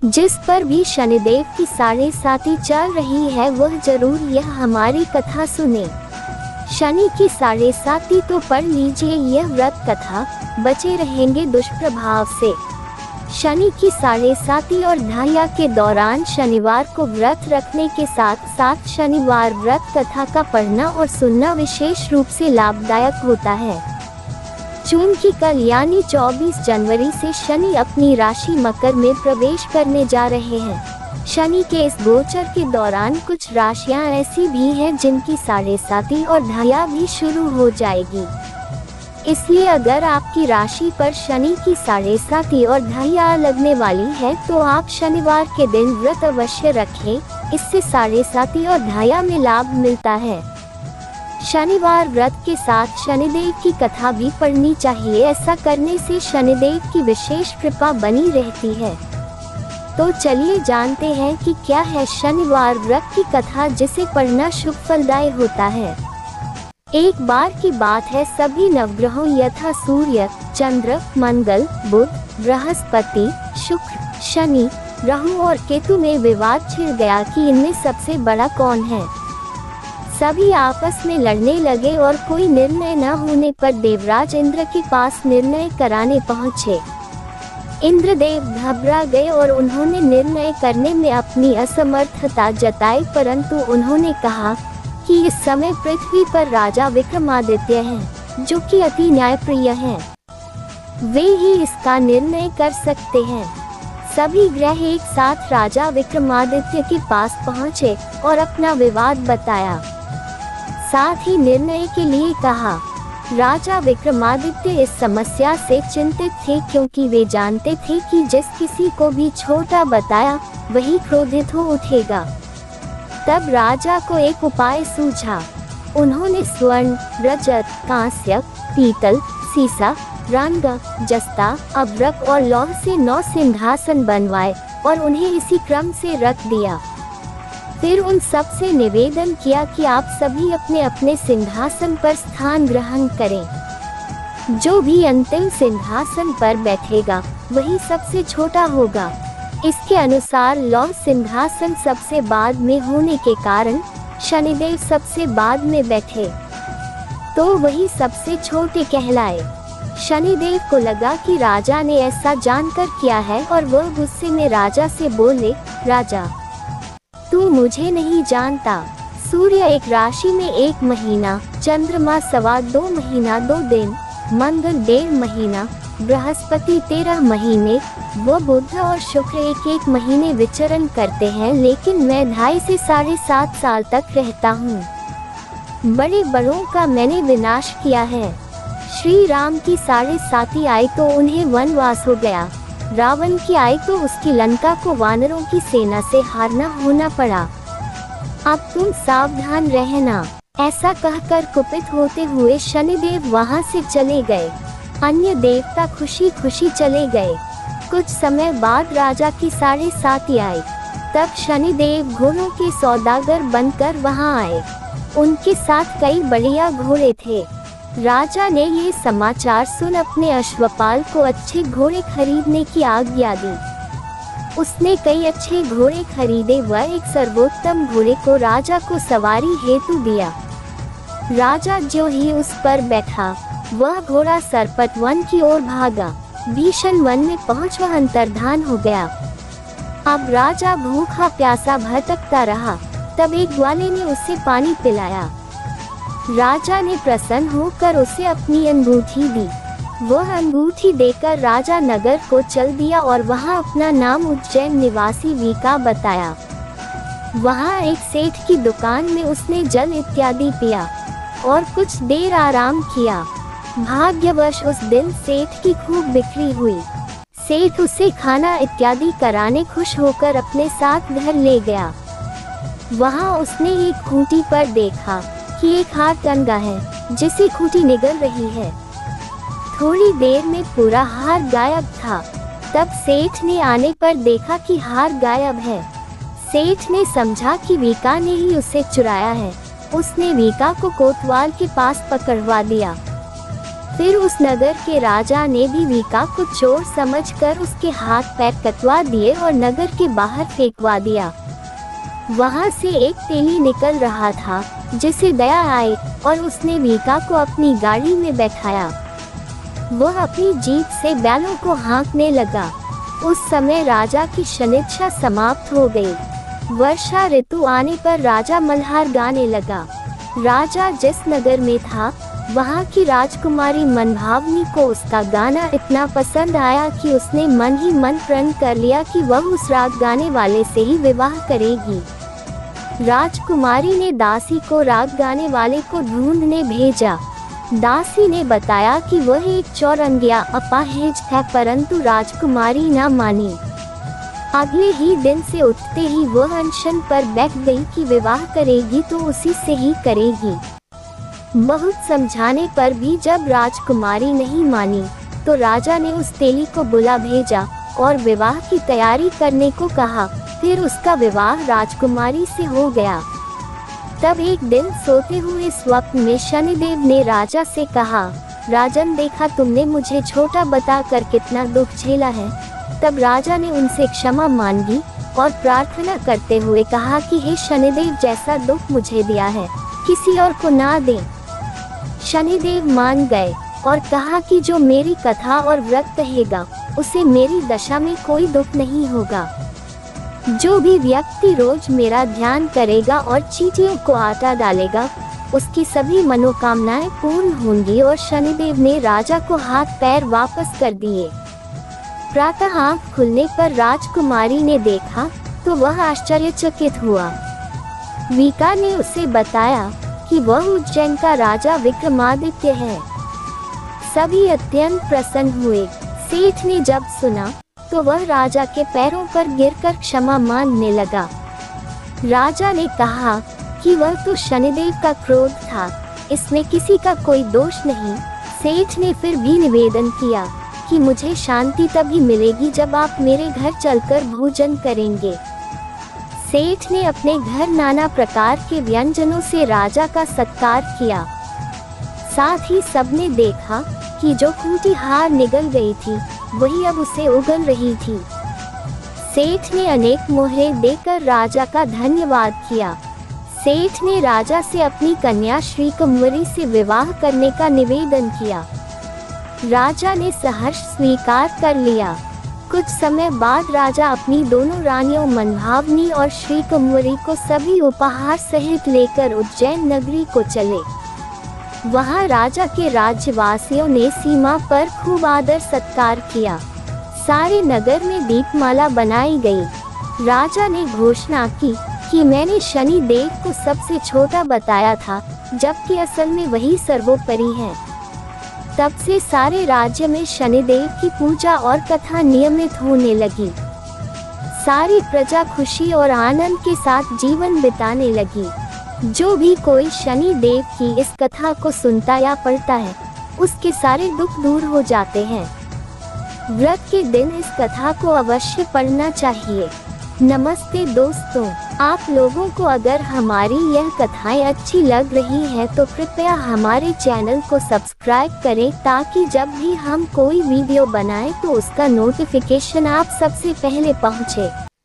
जिस पर भी शनिदेव की साढ़े साती चल रही है वह जरूर यह हमारी कथा सुने। शनि की साढ़े साती तो पढ़ लीजिए यह व्रत कथा, बचे रहेंगे दुष्प्रभाव से। शनि की साढ़े साती और ढाया के दौरान शनिवार को व्रत रखने के साथ साथ शनिवार व्रत कथा का पढ़ना और सुनना विशेष रूप से लाभदायक होता है। चूंकि कल यानी 24 जनवरी से शनि अपनी राशि मकर में प्रवेश करने जा रहे हैं। शनि के इस गोचर के दौरान कुछ राशियां ऐसी भी हैं जिनकी साढ़े साती और ढाया भी शुरू हो जाएगी। इसलिए अगर आपकी राशि पर शनि की साढ़े साती और ढाया लगने वाली है तो आप शनिवार के दिन व्रत अवश्य रखें, इससे साढ़े साती और ढाया में लाभ मिलता है। शनिवार व्रत के साथ शनिदेव की कथा भी पढ़नी चाहिए, ऐसा करने से शनिदेव की विशेष कृपा बनी रहती है। तो चलिए जानते हैं कि क्या है शनिवार व्रत की कथा जिसे पढ़ना शुभ फलदायी होता है। एक बार की बात है, सभी नवग्रहों यथा सूर्य, चंद्र, मंगल, बुध, बृहस्पति, शुक्र, शनि, राहु और केतु में विवाद छिड़ गया कि इनमें सबसे बड़ा कौन है। सभी आपस में लड़ने लगे और कोई निर्णय न होने पर देवराज इंद्र के पास निर्णय कराने पहुँचे। इंद्रदेव घबरा गए और उन्होंने निर्णय करने में अपनी असमर्थता जताई, परंतु उन्होंने कहा कि इस समय पृथ्वी पर राजा विक्रमादित्य हैं, जो कि अति न्यायप्रिय हैं। वे ही इसका निर्णय कर सकते हैं। सभी ग्रह एक साथ राजा विक्रमादित्य के पास पहुँचे और अपना विवाद बताया, साथ ही निर्णय के लिए कहा। राजा विक्रमादित्य इस समस्या से चिंतित थे क्योंकि वे जानते थे कि जिस किसी को भी छोटा बताया वही क्रोधित हो उठेगा। तब राजा को एक उपाय सूझा। उन्होंने स्वर्ण, रजत, कांस्य, पीतल, सीसा, रंग, जस्ता, अभ्रक और लौह से 9 सिंहासन बनवाए और उन्हें इसी क्रम से रख दिया। फिर उन सब से निवेदन किया कि आप सभी अपने अपने सिंहासन पर स्थान ग्रहण करें। जो भी अंतिम सिंहासन पर बैठेगा वही सबसे छोटा होगा। इसके अनुसार लौह सिंहासन सबसे बाद में होने के कारण शनिदेव सबसे बाद में बैठे, तो वही सबसे छोटे कहलाए। शनिदेव को लगा कि राजा ने ऐसा जानकर किया है और वह गुस्से में राजा से बोले, राजा तू मुझे नहीं जानता। सूर्य एक राशि में 1 महीना, चंद्रमा 2.25 महीना 2 दिन, मंगल 1.5 महीना, बृहस्पति 13 महीने, वो बुध और शुक्र 1-1 महीने विचरण करते हैं, लेकिन मैं 2.5 से 7.5 साल तक रहता हूँ। बड़े बड़ों का मैंने विनाश किया है। श्री राम की साढ़े साती आई तो उन्हें वनवास हो गया। रावण की आई तो उसकी लंका को वानरों की सेना से हारना होना पड़ा। अब तुम सावधान रहना। ऐसा कहकर कुपित होते हुए शनिदेव वहां से चले गए। अन्य देवता खुशी खुशी चले गए। कुछ समय बाद राजा की साढ़े साती आई। तब शनिदेव घोड़ों के सौदागर बनकर वहां आए। उनके साथ कई बढ़िया घोड़े थे। राजा ने ये समाचार सुन अपने अश्वपाल को अच्छे घोड़े खरीदने की आज्ञा दी। उसने कई अच्छे घोड़े खरीदे व एक सर्वोत्तम घोड़े को राजा को सवारी हेतु दिया। राजा जो ही उस पर बैठा, वह घोड़ा सरपट वन की ओर भागा। भीषण वन में पहुंच वह अंतर्धान हो गया। अब राजा भूखा प्यासा भटकता रहा। तब एक ग्वाले ने उसे पानी पिलाया। राजा ने प्रसन्न होकर उसे अपनी अंगूठी दी। वह अंगूठी देकर राजा नगर को चल दिया और वहां अपना नाम उज्जैन निवासी वीका बताया। वहां एक सेठ की दुकान में उसने जल इत्यादि पिया और कुछ देर आराम किया। भाग्यवश उस दिन सेठ की खूब बिक्री हुई। सेठ उसे खाना इत्यादि कराने खुश होकर अपने साथ घर ले गया। वहां उसने एक खूंटी पर देखा कि एक हार टंगा है जिसे खूंटी निगल रही है। थोड़ी देर में पूरा हार गायब था। तब सेठ ने आने पर देखा कि हार गायब है। सेठ ने समझा कि वीका ने ही उसे चुराया है। उसने वीका को कोतवाल के पास पकड़वा दिया। फिर उस नगर के राजा ने भी वीका को चोर समझकर उसके हाथ पैर कटवा दिए और नगर के बाहर फेंकवा दिया। वहां से एक तेली निकल रहा था जिसे दया आई और उसने वीका को अपनी गाड़ी में बैठाया। वह अपनी जीप से बैलों को हाँकने लगा। उस समय राजा की शनिच्छा समाप्त हो गई। वर्षा ऋतु आने पर राजा मल्हार गाने लगा। राजा जिस नगर में था वहाँ की राजकुमारी मनभावनी को उसका गाना इतना पसंद आया कि उसने मन ही मन प्रण कर लिया कि वह उस राग गाने वाले से ही विवाह करेगी। राजकुमारी ने दासी को राग गाने वाले को ढूंढने भेजा। दासी ने बताया कि वह एक चौरंगिया अपाहिज है, परंतु राजकुमारी न मानी। अगले ही दिन से उठते ही वह अनशन पर बैठ गई कि विवाह करेगी तो उसी से ही करेगी। बहुत समझाने पर भी जब राजकुमारी नहीं मानी तो राजा ने उस तेली को बुला भेजा और विवाह की तैयारी करने को कहा। फिर उसका विवाह राजकुमारी से हो गया। तब एक दिन सोते हुए स्वप्न में शनिदेव ने राजा से कहा, राजन देखा तुमने मुझे छोटा बताकर कितना दुख झेला है। तब राजा ने उनसे क्षमा मांगी और प्रार्थना करते हुए कहा कि हे शनिदेव, जैसा दुख मुझे दिया है किसी और को ना दे। शनिदेव मान गए और कहा कि जो मेरी कथा और व्रत कहेगा उसे मेरी दशा में कोई दुख नहीं होगा। जो भी व्यक्ति रोज मेरा ध्यान करेगा और चींटियों को आटा डालेगा उसकी सभी मनोकामनाएं पूर्ण होंगी। और शनिदेव ने राजा को हाथ पैर वापस कर दिए। प्रातः आँख खुलने पर राजकुमारी ने देखा तो वह आश्चर्यचकित हुआ। वीका ने उसे बताया कि वह उज्जैन का राजा विक्रमादित्य है। सभी अत्यंत प्रसन्न हुए। सेठ ने जब सुना तो वह राजा के पैरों पर गिरकर क्षमा मांगने लगा। राजा ने कहा कि वह तो शनिदेव का क्रोध था, इसमें किसी का कोई दोष नहीं। सेठ ने फिर भी निवेदन किया कि मुझे शांति तभी मिलेगी जब आप मेरे घर चलकर भोजन करेंगे। सेठ ने अपने घर नाना प्रकार के व्यंजनों से राजा का सत्कार किया। साथ ही सबने देखा कि जो खूंटी हार निगल गई थी वही अब उसे उगल रही थी। सेठ ने अनेक मोहरे देकर राजा का धन्यवाद किया। सेठ ने राजा से अपनी कन्या श्री कुंवरी से विवाह करने का निवेदन किया। राजा ने सहर्ष स्वीकार कर लिया। कुछ समय बाद राजा अपनी दोनों रानियों मनभावनी और श्री कुंवरी को सभी उपहार सहित लेकर उज्जैन नगरी को चले। वहां राजा के राज्यवासियों ने सीमा पर खूब आदर सत्कार किया। सारे नगर में दीपमाला बनाई गई। राजा ने घोषणा की कि मैंने शनि देव को सबसे छोटा बताया था, जबकि असल में वही सर्वोपरि है। तब से सारे राज्य में शनिदेव की पूजा और कथा नियमित होने लगी। सारी प्रजा खुशी और आनंद के साथ जीवन बिताने लगी। जो भी कोई शनि देव की इस कथा को सुनता या पढ़ता है उसके सारे दुख दूर हो जाते हैं। व्रत के दिन इस कथा को अवश्य पढ़ना चाहिए। नमस्ते दोस्तों, आप लोगों को अगर हमारी यह कथाएं अच्छी लग रही है तो कृपया हमारे चैनल को सब्सक्राइब करें ताकि जब भी हम कोई वीडियो बनाएं तो उसका नोटिफिकेशन आप सबसे पहले पहुंचे।